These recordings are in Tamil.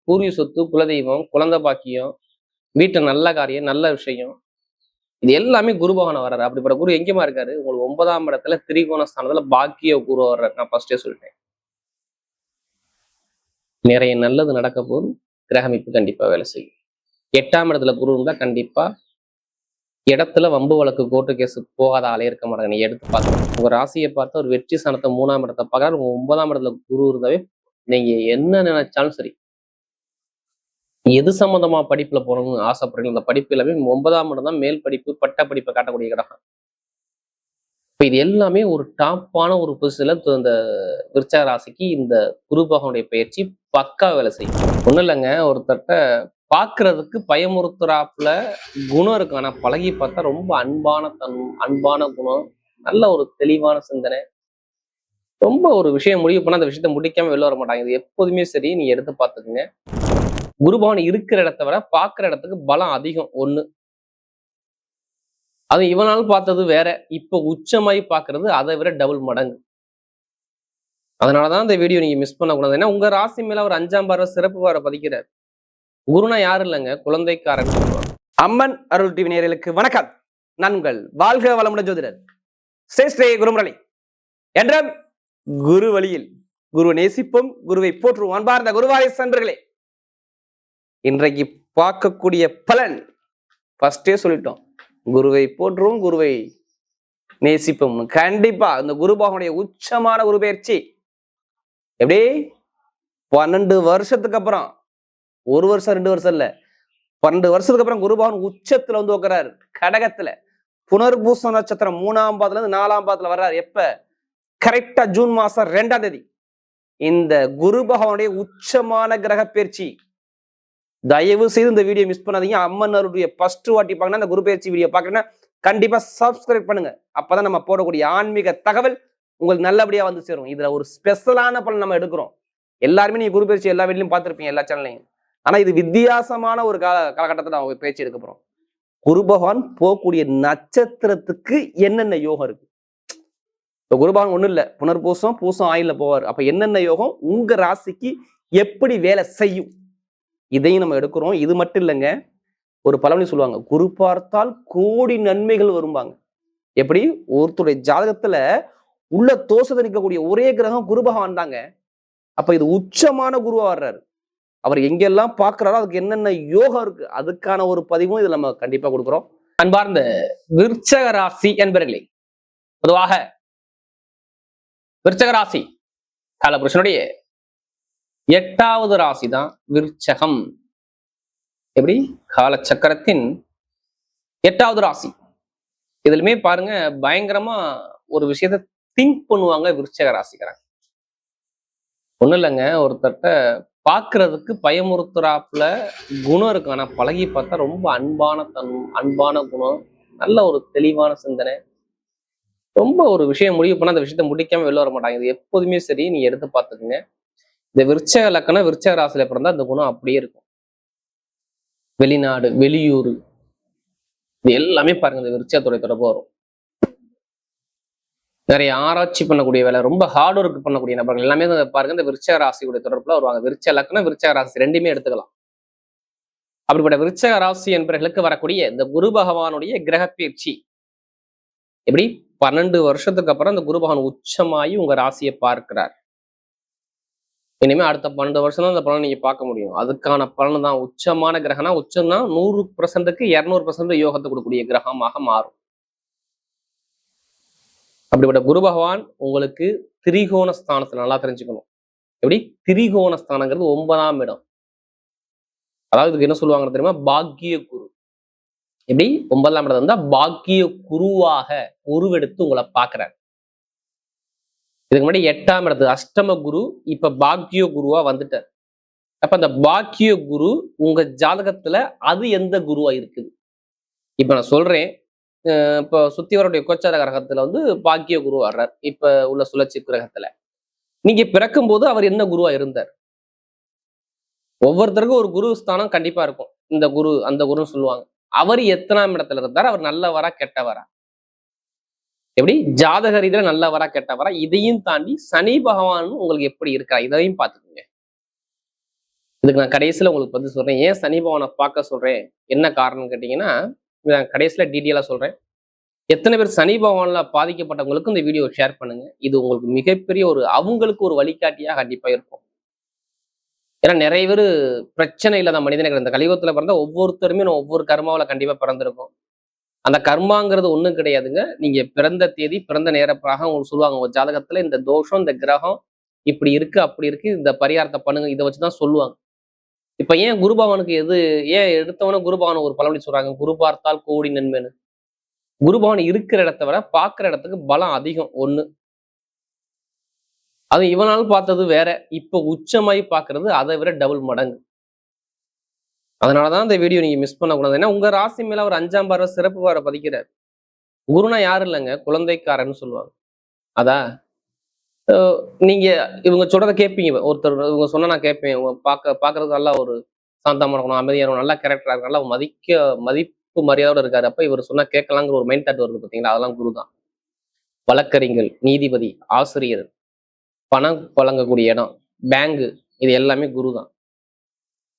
பூர்வீக சொத்து, குலதெய்வம், குழந்தை பாக்கியம், வீட்டுல நல்ல காரியம், நல்ல விஷயம், இது எல்லாமே குரு பகவான் வர்றாரு. அப்படிப்பட்ட குரு எங்கேயுமா இருக்காரு? உங்களுக்கு 9ஆம் இடத்துல திரிகோண ஸ்தானத்துல பாக்கிய குரு வர்றாரு. நான் ஃபர்ஸ்டே சொல்லிட்டேன். நிறைய நல்லது நடக்க போது கிரகமைப்பு கண்டிப்பா வேலை செய்யும். 8ஆம் இடத்துல குரு இருந்தா கண்டிப்பா இடத்துல வம்பு வழக்கு கோர்ட்டு கேஸ் போகாத ஆளே இருக்க மாட்டாங்க. நீ எடுத்து பார்த்து உங்க ராசியை பார்த்து ஒரு வெற்றி ஸ்தானத்தை 3ஆம் இடத்தை பார்க்கறாரு. உங்க 9ஆம் இடத்துல குரு இருந்தாவே நீங்க என்ன நினைச்சாலும் சரி, எது சம்பந்தமா படிப்புல போகணும்னு ஆசைப்படுறீங்க, அந்த படிப்பு எல்லாமே 9ஆம் இடம் தான் மேல் படிப்பு, பட்ட படிப்பை காட்டக்கூடிய கிரகம். இப்ப இது எல்லாமே ஒரு டாப்பான ஒரு பொசிஷன்ல இந்த விருச்சிக ராசிக்கு இந்த குரு பகவானுடைய பயிற்சி பக்கா வேலை செய்யும். ஒண்ணும் இல்லைங்க, ஒருத்தர்கிட்ட பாக்குறதுக்கு பயமுறுத்துறாப்புல குணம் இருக்கு, ஆனா பழகி பார்த்தா ரொம்ப அன்பான குணம், நல்ல ஒரு தெளிவான சிந்தனை, ரொம்ப ஒரு விஷயம் முடிவு பண்ணா அந்த விஷயத்த முடிக்காம வெளில வர மாட்டாங்க. இது எப்போதுமே சரி, நீ எடுத்து பார்த்துக்குங்க. குரு பகவான் இருக்கிற இடத்தை விட பாக்குற இடத்துக்கு பலம் அதிகம். ஒண்ணு, அது இவனால பார்த்தது வேற, இப்ப உச்சமாயி பாக்குறது அதை விட டபுள் மடங்கு. அதனாலதான் இந்த வீடியோ நீங்க மிஸ் பண்ணக்கூடாது. ஏன்னா உங்க ராசி மேல ஒரு 5ஆம் பார்வை சிறப்பு பார்வை பதிக்கிறார். குருனா யாரும் இல்லைங்க, குழந்தைக்காரன். அம்மன் அருள் டிவி நேயர்களுக்கு வணக்கம். நான் உங்கள் வாழ்க வளமுடன் ஜோதிடர் ஸ்ரேஷ்டே குருமுரளி. என்ற குரு வழியில் குரு நேசிப்போம், குருவை போற்றுவோம். அன்பார்ந்த குருவாரி நண்பர்களே, இன்றைக்கு பார்க்கக்கூடிய பலன் ஃபர்ஸ்டே சொல்லிட்டோம், குருவை போற்றுவோம், குருவை நேசிப்போம். கண்டிப்பா இந்த குரு பகவானுடைய உச்சமான குரு பயிற்சி எப்படி 12 வருஷத்துக்கு அப்புறம், 1 வருஷம் 2 வருஷம் இல்ல, 12 வருஷத்துக்கு அப்புறம் குரு பகவான் உச்சத்துல வந்து உட்கிறாரு. கடகத்துல புனர்பூச நட்சத்திரம் 3ஆம் பாதத்துல இருந்து 4ஆம் பாதத்துல வர்றாரு. எப்ப? கரெக்டா ஜூன் மாசம் 2ஆம் தேதி. இந்த குரு பகவானுடைய உச்சமான கிரக பயிற்சி. தயவு செய்து இந்த வீடியோ மிஸ் பண்ணாதீங்க. அம்மன் அருடைய ஃபர்ஸ்ட் வாட்டி பார்க்கணும், இந்த குரு பயிற்சி வீடியோ பார்க்கணும்னா கண்டிப்பா சப்ஸ்கிரைப் பண்ணுங்க. அப்பதான் நம்ம போடக்கூடிய ஆன்மீக தகவல் உங்களுக்கு நல்லபடியா வந்து சேரும். இதுல ஒரு ஸ்பெஷலான பலன் நம்ம எடுக்கிறோம். எல்லாருமே நீங்க குரு பயிற்சி எல்லா வீட்லயும் பார்த்திருப்பீங்க, எல்லா சேனல்லையும். ஆனா இது வித்தியாசமான ஒரு காலகட்டத்தில் அவங்க பேச்சு எடுக்க போறோம். குரு பகவான் போகக்கூடிய நட்சத்திரத்துக்கு என்னென்ன யோகம் இருக்கு. இப்ப குரு பகவான் ஒண்ணும் இல்ல, புனர்பூசம் பூசம் ஆயில போவார். அப்ப என்னென்ன யோகம் உங்க ராசிக்கு எப்படி வேலை செய்யும், இதையும் நம்ம எடுக்கிறோம். இது மட்டும் இல்லைங்க, ஒரு பழமொழி சொல்லுவாங்க, குரு பார்த்தால் கோடி நன்மைகள் வரும்பாங்க. எப்படி? ஒருத்தருடைய ஜாதகத்துல உள்ள தோஷத்தை நிற்கக்கூடிய ஒரே கிரகம் குரு பகவான் தாங்க. அப்ப இது உச்சமான குருவா வர்றாரு. அவர் எங்கெல்லாம் பார்க்கிறாரோ அதுக்கு என்னென்ன யோகம் இருக்கு, அதுக்கான ஒரு பதிவும் இதுல நம்ம கண்டிப்பா கொடுக்குறோம். அன்பார்ந்த விருச்சிக ராசி என்பர்களே, பொதுவாக விருச்சிக ராசி காலபுருஷனுடைய 8வது ராசி தான் விருச்சகம். எப்படி? காலச்சக்கரத்தின் 8வது ராசி. இதுலயுமே பாருங்க, பயங்கரமா ஒரு விஷயத்த திங்க் பண்ணுவாங்க விருச்சிக ராசிக்காரங்க. ஒண்ணும் இல்லைங்க, ஒருத்தர்கிட்ட பாக்குறதுக்கு பயமுறுத்துறாப்புல குணம் இருக்கு, ஆனா பழகி பார்த்தா ரொம்ப அன்பான குணம், நல்ல ஒரு தெளிவான சிந்தனை, ரொம்ப ஒரு விஷயம் முடிவு பண்ணா அந்த விஷயத்த முடிக்காம வெளில வர மாட்டாங்க. இது எப்போதுமே சரி, நீ எடுத்து பார்த்துக்குங்க. இந்த விருச்சிக லக்கணம் விருச்சிக ராசியில பிறந்தா இந்த குணம் அப்படியே இருக்கும். வெளிநாடு, வெளியூர், இது எல்லாமே பாருங்க இந்த விருச்சிகத்துடைய தொடர்பு வரும். நிறைய ஆராய்ச்சி பண்ணக்கூடிய வேலை, ரொம்ப ஹார்ட் ஒர்க் பண்ணக்கூடிய நபர்கள் எல்லாமே பாருங்க இந்த விருச்சிக ராசியுடைய தொடர்புல வருவாங்க. விருச்சிக லக்கணம் விருச்சிக ராசி ரெண்டுமே எடுத்துக்கலாம். அப்படிப்பட்ட விருச்சிக ராசி என்பவர்களுக்கு வரக்கூடிய இந்த குரு பகவானுடைய கிரக பயிற்சி எப்படி 12 வருஷத்துக்கு அப்புறம் இந்த குரு பகவான் உச்சமாயி உங்க ராசியை பார்க்கிறார். இனிமே அடுத்த 12 வருஷம் தான் அந்த பலனை நீங்க பார்க்க முடியும். அதுக்கான பலன் தான் உச்சமான கிரகம்னா, உச்சம்னா 100%க்கு 200% யோகத்தை கொடுக்கக்கூடிய கிரகமாக மாறும். அப்படிப்பட்ட குரு பகவான் உங்களுக்கு திரிகோண ஸ்தானத்துல, நல்லா தெரிஞ்சுக்கணும். எப்படி? திரிகோண ஸ்தானங்கிறது 9ஆம் இடம். அதாவது இதுக்கு என்ன சொல்லுவாங்கன்னு தெரியுமா? பாக்கிய குரு. எப்படி? 9ஆம் இடம் இருந்தா பாக்கிய குருவாக உருவெடுத்து உங்களை பார்க்கிறார். இதுக்கு முன்னாடி 8ஆம் இடத்து அஷ்டம குரு, இப்ப பாக்கிய குருவா வந்துட்டார். அப்ப அந்த பாக்கிய குரு உங்க ஜாதகத்துல அது எந்த குருவா இருக்குது? இப்ப நான் சொல்றேன், இப்போ சுத்திவருடைய கோச்சார கிரகத்துல வந்து பாக்கிய குரு வர்றார். இப்ப உள்ள சுழற்சி கிரகத்துல நீங்க பிறக்கும் போது அவர் என்ன குருவா இருந்தார்? ஒவ்வொருத்தருக்கும் ஒரு குரு ஸ்தானம் கண்டிப்பா இருக்கும். இந்த குரு அந்த குருன்னு சொல்லுவாங்க. அவர் எத்தனாம் இடத்துல இருந்தார்? அவர் நல்லவரா கெட்டவரா? எப்படி? ஜாதக ரீதியில நல்லவரா கெட்டவரா? இதையும் தாண்டி சனி பகவான் உங்களுக்கு எப்படி இருக்கா, இதையும் பார்த்துக்கோங்க. இதுக்கு நான் கடைசியில உங்களுக்கு பதில் சொல்றேன். ஏன் சனி பகவானை பார்க்க சொல்றேன், என்ன காரணம்னு கேட்டீங்கன்னா, நான் கடைசியில டீட்டெயிலா சொல்றேன். எத்தனை பேர் சனி பகவான்ல பாதிக்கப்பட்டவங்களுக்கு இந்த வீடியோ ஷேர் பண்ணுங்க. இது உங்களுக்கு மிகப்பெரிய அவங்களுக்கு ஒரு வழிகாட்டியா கண்டிப்பா இருக்கும். ஏன்னா நிறைய பேர் பிரச்சனை இல்லாத மனிதர்கள் இந்த கலியுகத்துல பிறந்த ஒவ்வொருத்தருமே நம்ம ஒவ்வொரு கர்மாவில கண்டிப்பா பிறந்திருக்கும். அந்த கர்மாங்கிறது ஒண்ணும் கிடையாதுங்க. நீங்க பிறந்த தேதி, பிறந்த நேரப்பாக உங்களுக்கு சொல்லுவாங்க. ஒரு ஜாதகத்துல இந்த தோஷம், இந்த கிரகம் இப்படி இருக்கு, அப்படி இருக்கு, இந்த பரிகாரத்தை பண்ணுங்க. இதை வச்சுதான் சொல்லுவாங்க. இப்ப ஏன் குரு பகவானுக்கு ஏன் எடுத்தவன குரு பகவான் ஒரு பழமொழி சொல்றாங்க, குரு பார்த்தால் கோடி நன்மைன்னு. குரு பகவான் இருக்கிற இடத்தை விட பாக்குற இடத்துக்கு பலம் அதிகம் ஒண்ணு. அது இவனால பார்த்தது வேற, இப்ப உச்சமாயி பாக்குறது அதை விட டபுள் மடங்கு. அதனாலதான் இந்த வீடியோ நீங்க மிஸ் பண்ணக்கூடாது. ஏன்னா உங்க ராசி மேல ஒரு 5ஆம் பார்வை சிறப்பு பார்வை பதிக்கிறார். குருனா யாரும் இல்லைங்க, குழந்தைக்காரன்னு சொல்லுவாங்க. அதான் நீங்க இவங்க சொல்றதை கேட்பீங்க. ஒருத்தர் இவங்க சொன்னா நான் கேட்பேன். பாக்குறது நல்லா ஒரு சாந்தமா இருக்கணும், அமைதியா இருக்கணும், நல்ல கேரக்டரா இருக்கணும், நல்லா மதிப்பு மரியாதையோட இருக்காரு. அப்ப இவர் சொன்னா கேட்கலாங்கிற ஒரு மைண்ட் தாட் வருது பாத்தீங்களா, அதெல்லாம் குரு தான். வழக்கறிஞர், நீதிபதி, ஆசிரியர், பணம் வழங்கக்கூடிய இடம், பேங்கு, இது எல்லாமே குரு தான்.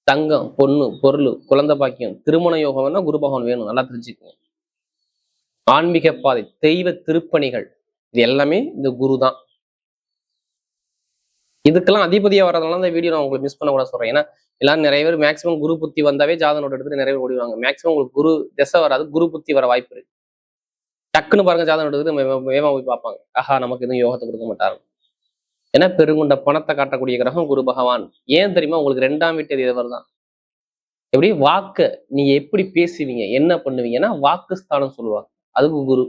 தங்கம், பொண்ணு, பொருள், குழந்தை பாக்கியம், திருமண யோகம் வேணா குரு பகவான் வேணும், நல்லா தெரிஞ்சுக்கோங்க. ஆன்மீக பாதை, தெய்வ திருப்பணிகள், இது எல்லாமே இந்த குரு தான். இதுக்கெல்லாம் அதிபதியா வர்றதுனால இந்த வீடியோ நான் உங்களுக்கு மிஸ் பண்ண கூட சொல்றேன். ஏன்னா எல்லாரும் நிறைய பேர் மேக்சிமம் குரு புத்தி வந்தாவே ஜாதகம் எடுத்துட்டு நிறைய பேர் ஓடிவாங்க. மேக்சிமம் உங்களுக்கு குரு திசை வராது, குரு புத்தி வர வாய்ப்பு இருக்கு. டக்குன்னு பாருங்க ஜாதகம் எடுத்துட்டு வேகமா போய் பார்ப்பாங்க. ஆஹா, நமக்கு எதுவும் யோகத்தை கொடுக்க மாட்டாரு. ஏன்னா பெருங்குண்ட பணத்தை காட்டக்கூடிய கிரகம் குரு பகவான். ஏன் தெரியுமா, உங்களுக்கு 2ஆம் வீட்டு அதிபர் தான். எப்படி வாக்க நீங்க எப்படி பேசுவீங்க, என்ன பண்ணுவீங்கன்னா வாக்கு ஸ்தானம் சொல்லுவாங்க, அதுக்கு குரு.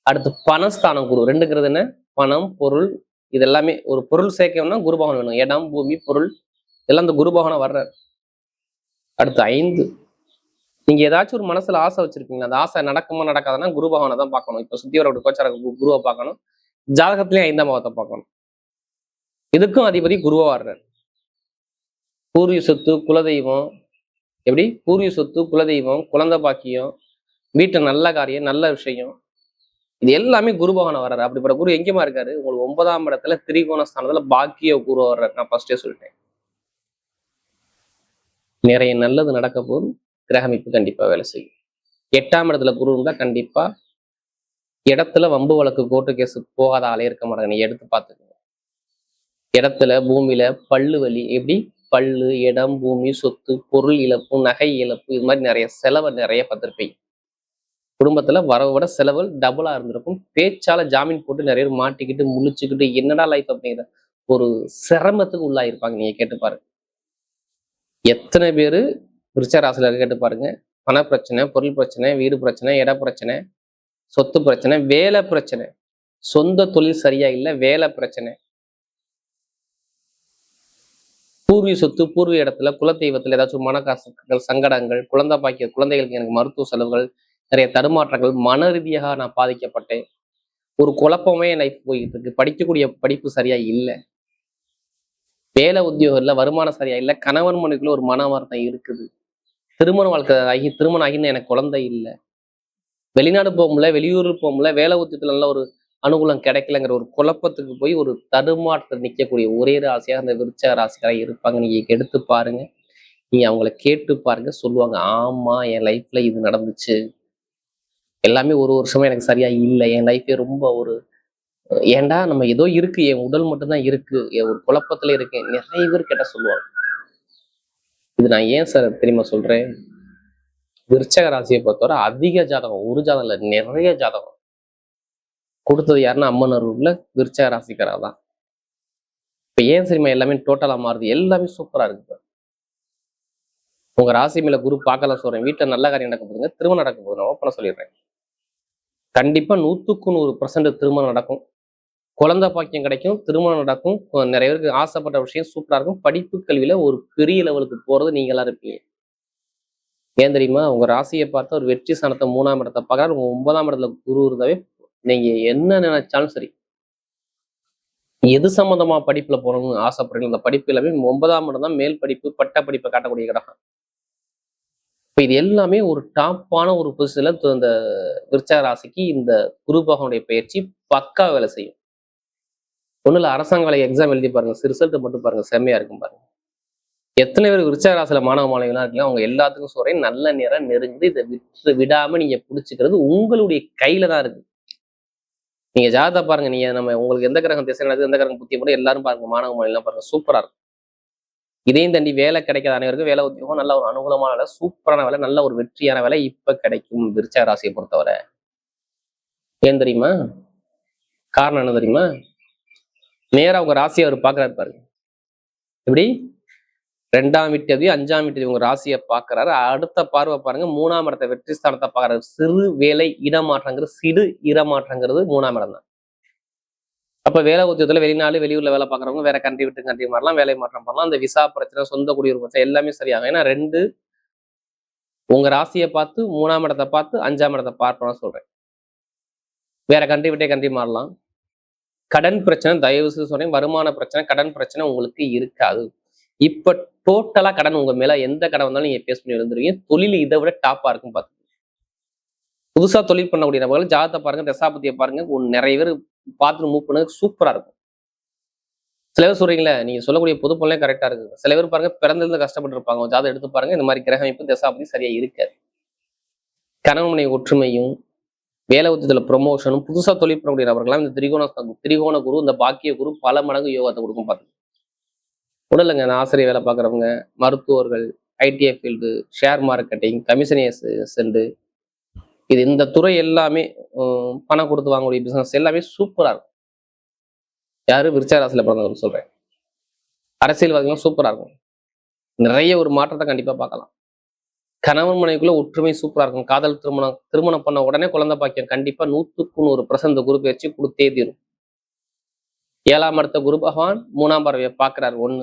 அடுத்து பணஸ்தானம் குரு. ரெண்டுங்கிறது என்ன, பணம், பொருள், இது எல்லாமே. ஒரு பொருள் சேர்க்கணும்னா குரு பகவான் வேணும். இடம், பூமி, பொருள் எல்லாம் இந்த குரு பகவான வர்ற. அடுத்து 5, நீங்க ஏதாச்சும் ஒரு மனசுல ஆசை வச்சிருக்கீங்களா, அந்த ஆசை நடக்குமா நடக்காதுன்னா குரு பகவானை தான் பார்க்கணும். இப்ப சுத்தி வர கோச்சார குருவை பார்க்கணும், ஜாதகத்திலேயே 5ஆம் பாவத்தை பார்க்கணும். இதுக்கும் அதிபதி குருவா வர்றார். பூர்வீக சொத்து, குலதெய்வம், எப்படி பூர்வீக சொத்து, குலதெய்வம், குழந்தை பாக்கியம், வீட்டு நல்ல காரியம், நல்ல விஷயம், இது எல்லாமே குரு பகவான வர்றாரு. அப்படிப்பட்ட குரு எங்கேயுமா இருக்காரு, உங்களுக்கு 9ஆம் இடத்துல திரிகோண ஸ்தானத்துல பாக்கிய குரு வர்றாரு. நான் ஃபர்ஸ்டே சொல்லிட்டேன். நிறைய நல்லது நடக்க போது கிரகமைப்பு கண்டிப்பா வேலை செய்யும். 8ஆம் இடத்துல குரு இருந்தா கண்டிப்பா இடத்துல வம்பு வழக்கு கோர்ட்டு கேஸ் போகாத ஆளே இருக்க மாட்டாங்க. நீ எடுத்து பார்த்துக்கோங்க. இடத்துல பூமியில பல்லு வலி, எப்படி பல்லு, இடம், பூமி, சொத்து, பொருள் இழப்பு, நகை இழப்பு, இது மாதிரி நிறைய செலவை நிறைய பார்த்திருப்பீங்க. குடும்பத்துல வரவை விட செலவுகள் டபுளா இருந்திருக்கும். பேச்சால ஜாமீன் போட்டு நிறைய பேர் மாட்டிக்கிட்டு முழிச்சுக்கிட்டு என்னடா லைஃப் அப்படிங்கிற ஒரு சிரமத்துக்கு உள்ளாயிருப்பாங்க. நீங்க கேட்டு பாருங்க. எத்தனை பேரு விருச்சிக ராசியில கேட்டு பாருங்க. பண பிரச்சனை, பொருள் பிரச்சனை, வீடு பிரச்சனை, இட பிரச்சனை, சொத்து பிரச்சனை, வேலை பிரச்சனை, சொந்த தொழில் சரியா இல்லை, வேலை பிரச்சனை, பூர்வீக சொத்து, பூர்வீக இடத்துல, குலதெய்வத்துல ஏதாச்சும் மனக்காசுகள், சங்கடங்கள், குழந்தை பாக்கிய குழந்தைகளுக்கு எனக்கு மருத்துவ செலவுகள், நிறைய தடுமாற்றங்கள், மன ரீதியாக நான் பாதிக்கப்பட்டேன். ஒரு குழப்பமே என் லைஃப் போயிட்டு இருக்கு. படிக்கக்கூடிய படிப்பு சரியா இல்லை, வேலை உத்தியோகம் இல்லை, வருமானம் சரியா இல்லை, கணவன் மனைவிக்குள்ள ஒரு மன வார்த்தை இருக்குது, திருமண வாழ்க்கை திருமணம் ஆகின்னு எனக்கு குழந்தை இல்லை, வெளிநாடு போக முடியல, வெளியூருக்கு போக முடியல, வேலை உத்தியத்துல நல்ல ஒரு அனுகூலம் கிடைக்கலங்கிற ஒரு குழப்பத்துக்கு போய் ஒரு தடுமாற்றத்தில் நிற்கக்கூடிய ஒரே ராசியாக அந்த விருச்சிக ராசிக்காரங்க இருப்பாங்க. நீங்க எடுத்து பாருங்க, நீங்க அவங்கள கேட்டு பாருங்க, சொல்லுவாங்க ஆமா என் லைஃப்ல இது நடந்துச்சு, எல்லாமே ஒரு வருஷமா எனக்கு சரியா இல்லை, என் லைஃபே ரொம்ப ஒரு ஏன்டா நம்ம ஏதோ இருக்கு, என் உடல் மட்டும்தான் இருக்கு, ஒரு குழப்பத்துல இருக்கேன், நிறைய பேர் கேட்ட சொல்லுவாங்க. இது நான் ஏன் சார் தெரியுமா சொல்றேன், விருச்சிக ராசியை பொறுத்தவரை அதிக ஜாதகம், ஒரு ஜாதகம் இல்லை நிறைய ஜாதகம் கொடுத்தது யாருன்னா அம்மன் அருள்ல விருச்சிக ராசிக்காரா தான். இப்ப ஏன் சரிமா எல்லாமே டோட்டலா மாறுது, எல்லாமே சூப்பரா இருக்கு. உங்க ராசி மேல குரு பார்க்கலாம் சொல்றேன். வீட்டுல நல்ல காரியம் நடக்க போதுங்க, திருமணம் நடக்க போகுது. நான் ஓப்பனா சொல்லிடுறேன், கண்டிப்பா 100% திருமணம் நடக்கும், குழந்தை பாக்கியம் கிடைக்கும், திருமணம் நடக்கும். நிறைய பேருக்கு ஆசைப்பட்ட விஷயம் சூப்பரா இருக்கும். படிப்பு கல்வியில ஒரு பெரிய லெவலுக்கு போறது நீங்களா இருப்பீங்க. ஏன் தெரியுமா, உங்க ராசியை பார்த்தா ஒரு வெற்றி ஸ்தானத்தை 3ஆம் இடத்தை பார்க்கறாரு. உங்க 9ஆம் இடத்துல குரு இருந்தாவே நீங்க என்ன நினைச்சாலும் சரி, எது சம்பந்தமா படிப்புல போகணும்னு ஆசைப்படுறீங்க, அந்த படிப்பு எல்லாமே 9ஆம் இடம் தான் மேல் படிப்பு, பட்ட படிப்பை காட்டக்கூடிய கிரகம். இப்ப இது எல்லாமே ஒரு டாப்பான ஒரு பொசிஷன்ல இந்த விருச்சிக ராசிக்கு இந்த குரு பகவானுடைய பயிற்சி பக்கா வேலை செய்யும். ஒண்ணுல அரசாங்க வேலை எக்ஸாம் எழுதி பாருங்க, ரிசல்ட் மட்டும் பாருங்க, செம்மையா இருக்கும் பாருங்க. எத்தனை பேர் விருச்சிக ராசியில மாணவ மாணவிகளா இருக்கீங்க, அவங்க எல்லாத்துக்கும் சொல்றேன், நல்ல நேரம் நெருங்குது. இதை விடாம நீங்க பிடிச்சிக்கிறது உங்களுடைய கையில தான் இருக்கு. நீங்க ஜாதகத்தை பாருங்க, நீங்க நம்ம உங்களுக்கு எந்த கிரகம் திசை நடக்குது, எந்த கிரகம் புத்திய போட எல்லாரும் பாருங்க, மாணவ மாணவிலாம் பாருங்க, சூப்பரா இருக்கும். இதையும் தாண்டி வேலை கிடைக்காத அனைவருக்கும் வேலை உத்தியோகம் நல்ல ஒரு அனுகூலமான வேலை, சூப்பரான வேலை, நல்ல ஒரு வெற்றியான வேலை இப்ப கிடைக்கும் விருச்சிக ராசியை பொறுத்தவரை. ஏன் தெரியுமா? காரணம் என்ன தெரியுமா? நேரா உங்க ராசியை அவர் பாக்குறாரு பாருங்க. எப்படி? 2ஆம் வீட்டு 5ஆம் வீட்டு உங்க ராசியை பாக்குறாரு. அடுத்த பார்வை பாருங்க, 3ஆம் இடத்தை வெற்றி ஸ்தானத்தை பாக்குறாரு. சிறு வேலை இடமாற்றங்கிறது, சிறு இடமாற்றங்கிறது 3ஆம் இடம் தான். அப்ப வேலை உத்தியோகத்துல வெளிநாடு வெளியூர்ல வேலை பாக்குறவங்க வேற கண்ட்ரி விட்டு கண்ட்ரி மாறலாம், வேலை மாற்றம் பண்ணலாம். அந்த விசா பிரச்சனை, சொந்த குடியுரிமை பிரச்சனை எல்லாமே சரியாகும். ஏன்னா 2 உங்க ராசியை பார்த்து 3ஆம் இடத்தை பார்த்து 5ஆம் இடத்தை பார்க்கணும்னு சொல்றேன். வேற கண்ட்ரி விட்டே கண்ட்ரி மாறலாம். கடன் பிரச்சனை தயவு செய்து சொல்றேன், வருமான பிரச்சனை, கடன் பிரச்சனை உங்களுக்கு இருக்காது. இப்ப டோட்டலா கடன் உங்க மேல எந்த கடன் வந்தாலும் நீங்க பேஸ் பண்ணி எழுந்துருவீங்க. தொழில் இதை விட டாப்பா இருக்கும். பார்த்து புதுசா தொழில் பண்ணக்கூடிய நபர்கள் ஜாதகத்தை பாருங்க, தசாபதியை பாருங்க, நிறைய பேர் பார்த்து மூவ் பண்ணது சூப்பரா இருக்கும். சில பேர் சொல்றீங்களே, நீங்க சொல்லக்கூடிய பொது பொருளே கரெக்டா இருக்கு. சில பேர் பாருங்க பிறந்திருந்து கஷ்டப்பட்டு இருப்பாங்க, ஜாதகம் எடுத்து பாருங்க, இந்த மாதிரி கிரக அமைப்பு தசாபதி சரியா இருக்காது. கணவன் மனைவி ஒற்றுமையும், வேலை உத்தியத்துல ப்ரொமோஷனும், புதுசா தொழில் பண்ணக்கூடிய நபர்கள்லாம் இந்த திரிகோண குரு, இந்த பாக்கிய குரு பல மடங்கு யோகத்தை கொடுக்கும். பார்த்து உடலுங்க, இந்த ஆசிரியர் வேலை பார்க்குறவங்க, மருத்துவர்கள், ITI field, share marketing, commission சென்று இது இந்த துறை எல்லாமே பணம் கொடுத்து வாங்கக்கூடிய பிசினஸ் எல்லாமே சூப்பரா இருக்கும். யாரு? விருச்சிக ராசியில பிறந்தவங்க சொல்றேன். அரசியல்வாதிகளும் சூப்பரா இருக்கும். நிறைய ஒரு மாற்றத்தை கண்டிப்பா பார்க்கலாம். கணவன் மனைவிக்குள்ள ஒற்றுமை சூப்பரா இருக்கும். காதல் திருமணம் பண்ண உடனே குழந்தை பாக்கியம் கண்டிப்பா 100% குரு பயிற்சி கொடுத்தே தீரும். 7ஆம் இடத்த குரு பகவான் 3ஆம் பார்வையை பார்க்கிறார். 1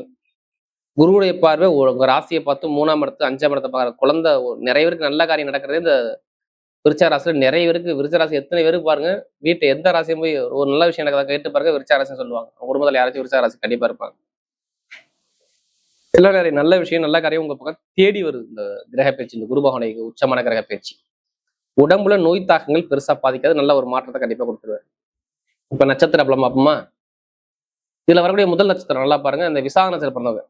குருவுடைய பார்வை உங்க ராசியை பார்த்து 3ஆம் இடத்து 5ஆம் இடத்தை பார்க்குற குழந்தை. நிறைய பேருக்கு நல்ல காரியம் நடக்கிறது இந்த விருச்சிக ராசியில. நிறைய பேருக்கு விருச்சிக ராசி எத்தனை பேருக்கு பாருங்க, வீட்டை எந்த ராசியும் போய் ஒரு நல்ல விஷயம் நடக்கிறத கேட்டு பாருங்க, விருச்சிக ராசின்னு சொல்லுவாங்க. அவங்க குடும்பத்தில் யாராச்சும் விருச்சிக ராசி கண்டிப்பா இருப்பாங்க. எல்லா நிறைய நல்ல விஷயம் நல்ல காரியம் உங்க பக்கம் தேடி வருது. இந்த கிரக பயிற்சி, இந்த குரு பகவானை உச்சமான கிரக பயிற்சி உடம்புல நோய் தாக்கங்கள் பெருசா பாதிக்காது, நல்ல ஒரு மாற்றத்தை கண்டிப்பா கொடுத்துருவாரு. இப்ப நட்சத்திர பலம் பார்ப்போமா? இதுல வரக்கூடிய முதல் நட்சத்திரம் நல்லா பாருங்க, இந்த விசாக நட்சத்திரம் பிறந்தவங்க.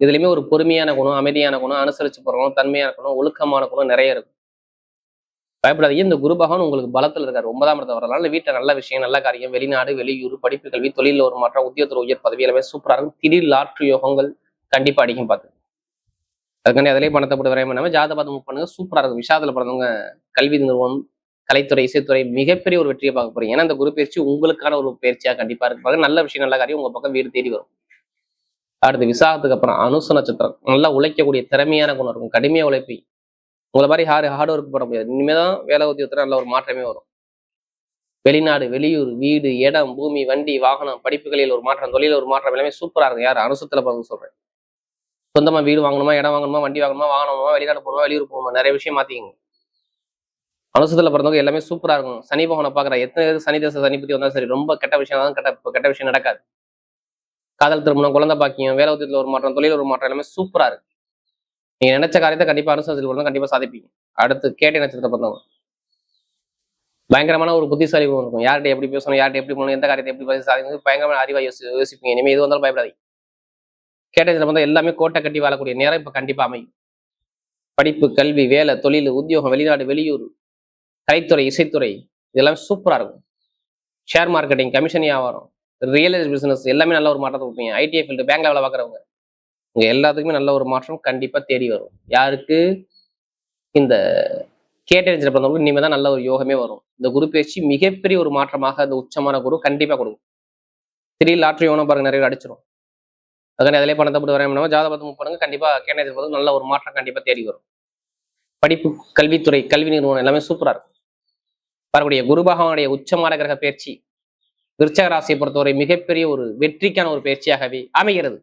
இதுலயுமே ஒரு பொறுமையான குணம், அமைதியான குணம், அனுசரிச்சு போறவங்க, தன்மையான குணம், ஒழுக்கமான குணம் நிறைய இருக்கும். பயப்படாதீங்க. இந்த குரு பகவான் உங்களுக்கு பலத்துல இருக்காரு. 9ஆம் இடத்துல வரனால வீட்டுல நல்ல விஷயம், நல்ல காரியம், வெளிநாடு வெளியூர், படிப்பு கல்வி, தொழில ஒரு மாற்றம், உத்தியோகத்துல உயர் பதவி எல்லாமே சூப்பரா இருக்கும். திடீர் லாற்று யோகங்கள் கண்டிப்பா அடிக்கும். பார்த்து அதுக்காண்டி அதிலே பணத்தை போட்டு வரையும் பண்ணாம ஜாதக பார்த்து மூவ் பண்ணுங்க, சூப்பரா இருக்கும். விஷாதத்துல பிறந்தவங்க கல்வி நிறுவனம், கலைத்துறை, இசைத்துறை மிகப்பெரிய ஒரு வெற்றியை பார்க்க போறீங்க. ஏன்னா இந்த குரு பயிற்சி உங்களுக்கான ஒரு பயிற்சியா கண்டிப்பா இருக்கு. நல்ல விஷயம் நல்ல காரியம் உங்க பக்கம் வீடு தேடி வரும். அடுத்து விசாகத்துக்கு அப்புறம் அனுச நட்சத்திரம். நல்லா உழைக்கக்கூடிய திறமையான குணம் இருக்கும், கடுமையா உழைப்பி. உங்களை மாதிரி ஹார்ட் ஒர்க் போட முடியாது. இனிமேதான் வேலை உத்தியோகத்துல நல்ல ஒரு மாற்றமே வரும். வெளிநாடு வெளியூர், வீடு, இடம், பூமி, வண்டி, வாகனம், படிப்புகளில் ஒரு மாற்றம், தொழில ஒரு மாற்றம் எல்லாமே சூப்பரா இருக்கும். யார்? அனுசத்துல பிறந்து சொல்றேன். சொந்தமா வீடு வாங்கணுமா, இடம் வாங்கணுமா, வண்டி வாங்கணுமா, வாகனமா, வெளிநாடு போகணுமா, வெளியூர் போகணுமா, நிறைய விஷயம் மாத்திக்கங்க. அனுசத்துல பிறந்தவங்க எல்லாமே சூப்பரா இருக்கும். சனி பகவானை பாக்குற எத்தனை பேர் சனி தேச சனி பத்தி வந்தாலும் சரி, ரொம்ப கெட்ட விஷயம் தான் கெட்ட விஷயம் நடக்காது. காதல் திருமணம், குழந்தை பாக்கியம், வேலை உத்தியத்துல ஒரு மாற்றம், தொழில் ஒரு மாற்றம் எல்லாமே சூப்பரா இருக்கு. நீங்க நினைச்ச காரியத்தை கண்டிப்பா அனுசரிச்சு பிறந்தா கண்டிப்பா சாதிப்பீங்க. அடுத்து கேட்டை நட்சத்திரத்தை பிறந்தவங்க பயங்கரமான ஒரு புத்திசாலி குணம் இருக்கும். யார்கிட்ட எப்படி பேசணும், யார்கிட்ட எப்படி போகணும், எந்த காரியத்தை எப்படி பேசி சாதிக்கணும், பயங்கரமான அறிவா யோசிப்பீங்க. இனிமே எது வந்தாலும் பயப்படாதீங்க. கேட்டை நட்சத்திரம் எல்லாமே கோட்டை கட்டி வாழக்கூடிய நேரம் இப்ப கண்டிப்பா அமையும். படிப்பு, கல்வி, வேலை, தொழில், உத்தியோகம், வெளிநாடு வெளியூர், கலைத்துறை, இசைத்துறை இதெல்லாமே சூப்பரா இருக்கும். ஷேர் மார்க்கெட்டிங், கமிஷன் வியாபாரம், ரியல் எஸ்டேட் பிசினஸ் எல்லாமே நல்ல ஒரு மாற்றத்தை கொடுப்பீங்க. ஐடிஐ ஃபீல்டு, பேங்க்ல வேலை பார்க்குறவங்க இங்க எல்லாத்துக்குமே நல்ல ஒரு மாற்றம் கண்டிப்பா தேடி வரும். யாருக்கு? இந்த கேட்டை நட்சத்திரம் பிறந்தவங்களுக்கு இனிமே தான் நல்ல ஒரு யோகமே வரும். இந்த குரு பயிற்சி மிகப்பெரிய ஒரு மாற்றமாக இந்த உச்சமான குரு கண்டிப்பா கொடுக்கும். திடீர் லாட்ரி யோகம் பாருங்க, நிறைய அடிச்சிடும். அதுக்காண்டி அதிலே பணத்தை போட்டு வரையும் ஜாதக பார்த்து மூவ் பண்ணுங்க, கண்டிப்பா கேட்டை நட்சத்திரம் நல்ல ஒரு மாற்றம் கண்டிப்பா தேடி வரும். படிப்பு, கல்வித்துறை, கல்வி நிறுவனம் எல்லாமே சூப்பரா இருக்கும். வரக்கூடிய குரு பகவானுடைய உச்சமான கிரக பயிற்சி விருச்சிக ராசியை பொறுத்தவரை மிகப்பெரிய ஒரு வெற்றிக்கான ஒரு பயிற்சியாகவே அமைகிறது.